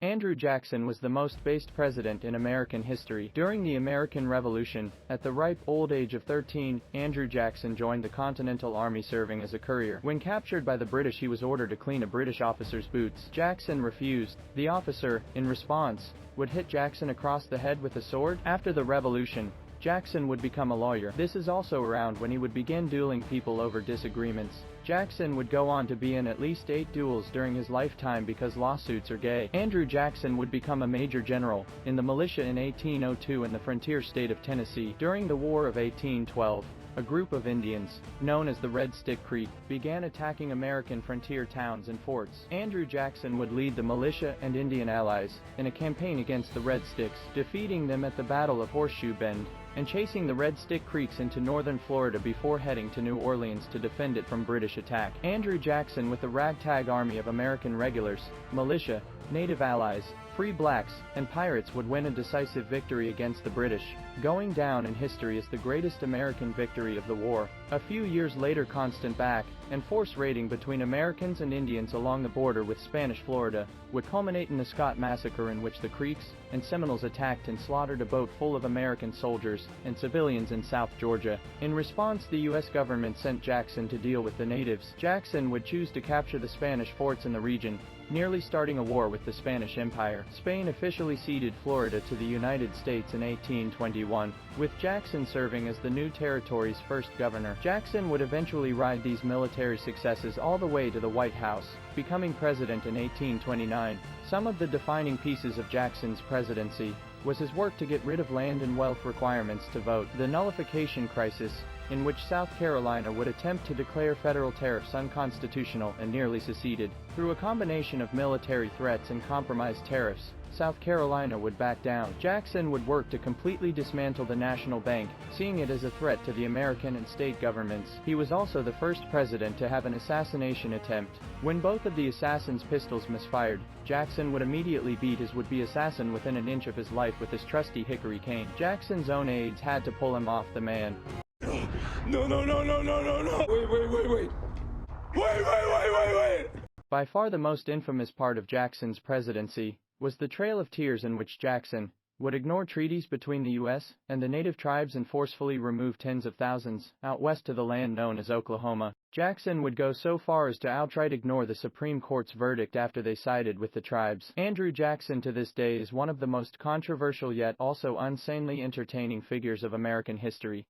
Andrew Jackson was the most based president in American history. During the American Revolution, at the ripe old age of 13, Andrew Jackson joined the Continental Army serving as a courier. When captured by the British, he was ordered to clean a British officer's boots. Jackson refused. The officer, in response, would hit Jackson across the head with a sword. After the Revolution, Jackson would become a lawyer. This is also around when he would begin dueling people over disagreements. Jackson would go on to be in at least 8 duels during his lifetime because lawsuits are gay. Andrew Jackson would become a major general in the militia in 1802 in the frontier state of Tennessee. During the War of 1812, a group of Indians, known as the Red Stick Creek, began attacking American frontier towns and forts. Andrew Jackson would lead the militia and Indian allies in a campaign against the Red Sticks, defeating them at the Battle of Horseshoe Bend, and chasing the Red Stick Creeks into northern Florida before heading to New Orleans to defend it from British attack. Andrew Jackson, with the ragtag army of American regulars, militia, native allies, free blacks, and pirates, would win a decisive victory against the British, going down in history as the greatest American victory of the war. A few years later, constant back and forth raiding between Americans and Indians along the border with Spanish Florida would culminate in the Scott Massacre, in which the Creeks and Seminoles attacked and slaughtered a boat full of American soldiers and civilians in South Georgia. In response, the U.S. government sent Jackson to deal with the natives. Jackson would choose to capture the Spanish forts in the region, nearly starting a war with the Spanish Empire. Spain officially ceded Florida to the United States in 1821, with Jackson serving as the new territory's first governor. Jackson would eventually ride these military successes all the way to the White House, becoming president in 1829. Some of the defining pieces of Jackson's presidency was his work to get rid of land and wealth requirements to vote, the nullification crisis, in which South Carolina would attempt to declare federal tariffs unconstitutional and nearly seceded. Through a combination of military threats and compromised tariffs, South Carolina would back down. Jackson would work to completely dismantle the national bank, seeing it as a threat to the American and state governments. He was also the first president to have an assassination attempt. When both of the assassin's pistols misfired, Jackson would immediately beat his would-be assassin within an inch of his life with his trusty hickory cane. Jackson's own aides had to pull him off the man. No, no, no, no, no, no, no. Wait. Wait. By far the most infamous part of Jackson's presidency was the Trail of Tears, in which Jackson would ignore treaties between the U.S. and the native tribes and forcefully remove tens of thousands out west to the land known as Oklahoma. Jackson would go so far as to outright ignore the Supreme Court's verdict after they sided with the tribes. Andrew Jackson to this day is one of the most controversial yet also insanely entertaining figures of American history.